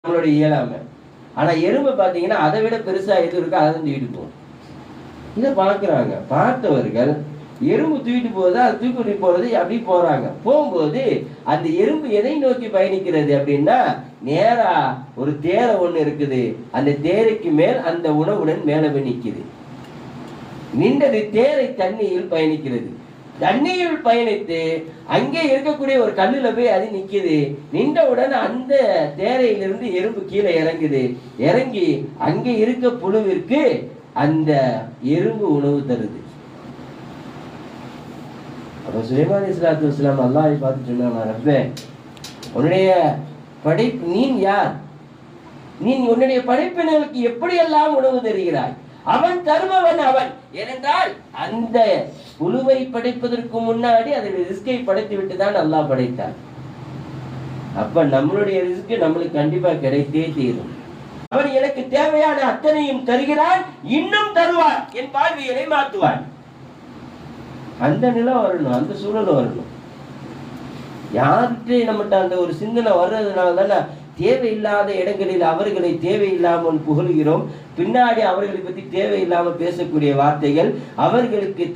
நம்மளுடைய இயலாமை. ஆனா எறும்பை பார்த்தீங்கன்னா அதை விட பெருசா எது இருக்கோ அதை தூக்கிட்டு போகும். இதை பார்க்குறாங்க. பார்த்தவர்கள் எறும்பு தூக்கிட்டு போகுது, அது தூக்கிட்டு போறது அப்படி போறாங்க. போகும்போது அந்த எறும்பு எதை நோக்கி பயணிக்கிறது அப்படின்னா, நேரா ஒரு தேரை ஒண்ணு இருக்குது. அந்த தேரைக்கு மேல் அந்த உணவுடன் மேல நிற்குது. நின்றது தேரை தண்ணியில் பயணிக்கிறது. தண்ணியில் பயணித்து அங்கே இருக்கக்கூடிய ஒரு கல்லுல போய் அது நிக்குது. நின்றவுடன் அந்த தேரையிலிருந்து எறும்பு கீழே இறங்குது. இறங்கி அங்கே இருக்க புழுவிற்கு அந்த எறும்பு உணவு தருது. அப்ப சுலைமான் அலைஹிஸ்ஸலாத்து வஸ்ஸலாம் அல்லாஹ்வை பார்த்து சொன்னாங்க, ரப்பே, உன்னுடைய படைப்பு நீ யார்? நீ உன்னுடைய படைப்பினர்களுக்கு எப்படியெல்லாம் உணவு தருகிறாய்? அவன் தருபவன் அவன். ஏனென்றால் அந்த புழுவை படைப்பதற்கு முன்னாடி அதனுடைய ரிஸ்கை படைத்து விட்டு தான் அல்லாஹ் படைத்தான். அப்ப நம்மளுடைய ரிஸ்க் நம்மளுக்கு கண்டிப்பா கிடைத்தே தீரும். அவன் எனக்கு தேவையான அத்தனையும் தருகிறான், இன்னும் தருவான், என் பார்வையை மாற்றுவான். அந்த நிலை வரணும், அந்த சூழல் வரணும். யார்கிட்ட நம்மகிட்ட அந்த ஒரு சிந்தனை வர்றதுனால தானே தேவையில்லாத இடங்களில் அவர்களை தேவையில்லாமல் புகழ்கிறோம். பின்னாடி அவர்களை பற்றி தேவையில்லாமல் பேசக்கூடிய வார்த்தைகள் அவர்களுக்கு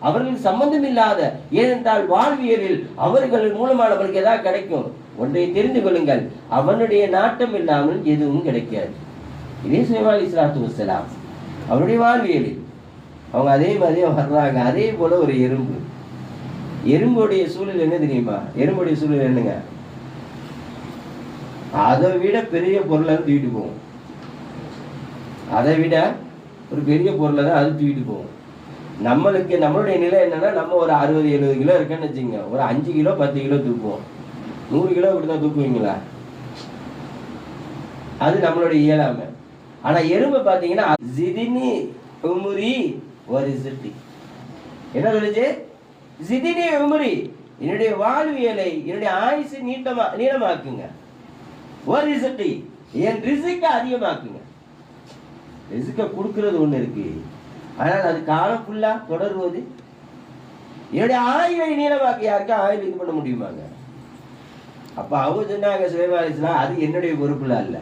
அவர்கள் சம்பந்தம் இல்லாத. ஏனென்றால் வாழ்வியலில் அவர்கள் மூலமாக நம்மளுக்கு ஏதாவது கிடைக்கும். ஒன்றை தெரிந்து கொள்ளுங்கள், அவனுடைய நாட்டம் இல்லாமல் எதுவும் கிடைக்காது. இதே சுலைமான் அலைஹிஸ்ஸலாத்து வஸ்ஸலாம் அவருடைய வாழ்வியலில் அவங்க அதே மாதிரி வர்றாங்க. அதே போல ஒரு எறும்பு. எறும்புடைய சூழல் என்ன தெரியுமா? எறும்புடைய சூழல் என்னங்க? அதை விட பெரிய பொருளை தூக்கிட்டு போகும். அதை விட ஒரு பெரிய பொருளை தான் அது தூக்கிட்டு போகும். நம்மளுடைய நிலை என்னன்னா, நம்ம ஒரு 60-70 கிலோ இருக்குன்னு வச்சுங்க, ஒரு 5 கிலோ 10 கிலோ தூக்குவோம். 100 கிலோ இப்படிதான் தூக்குவீங்களா? அது நம்மளுடைய இயலாமை. ஆனா எறும்பு பாத்தீங்கன்னா ஜிதினி உமுரி ஒரு சிட்டி என்ன சொல்லுச்சு? ஜிதினி உமுரி, என்னுடைய வாழ்வியலை, என்னுடைய ஆயுசு நீளமாக்குங்க. ஒரு சிட்டி, என் ரிஸ்க அதிகமாக்குங்க. ரிஸ்க கொடுக்கிறது ஒண்ணு இருக்கு, ஆனால் அது காலம் ஃபுல்லா தொடருவது. என்னுடைய ஆயுளை நீளமாக்க யாருக்கும் ஆயுள் இது பண்ண முடியுமாங்க? அப்ப அவங்க சொன்னாங்க, சுலைமான் அலைஹிஸ்ஸலாம், அது என்னுடைய பொறுப்புல அல்ல,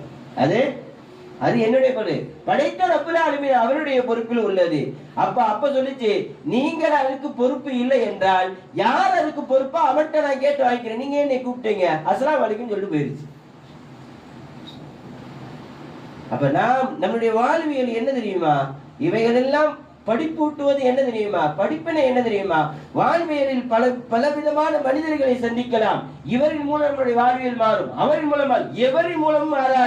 அது என்னுடைய பொறுப்பு, படைத்த ரப்புல் ஆலமீன் அவருடைய பொறுப்பில் உள்ளது. அப்ப சொல்லிச்சு, நீங்கள் அதுக்கு பொறுப்பு இல்லை என்றால் யார் அதுக்கு பொறுப்பா அவன்கிட்ட நான் கேட்டு வாங்கிக்கிறேன், நீங்க என்னை கூப்பிட்டீங்க, அஸ்ஸலாமு அலைக்கும் சொல்லிட்டு போயிருச்சு. அப்ப நம்முடைய வாழ்வியல் என்ன தெரியுமா? இவைகள் எல்லாம் படிப்பூட்டுவது என்ன தெரியுமா? படிப்பினை என்ன தெரியுமா? வாழ்வியலில் பல விதமான மனிதர்களை சந்திக்கலாம். இவரின் மூலம் நம்முடைய வாழ்வியல் மாறும், அவரின் மூலமா எவரின் மூலம் மாறாது.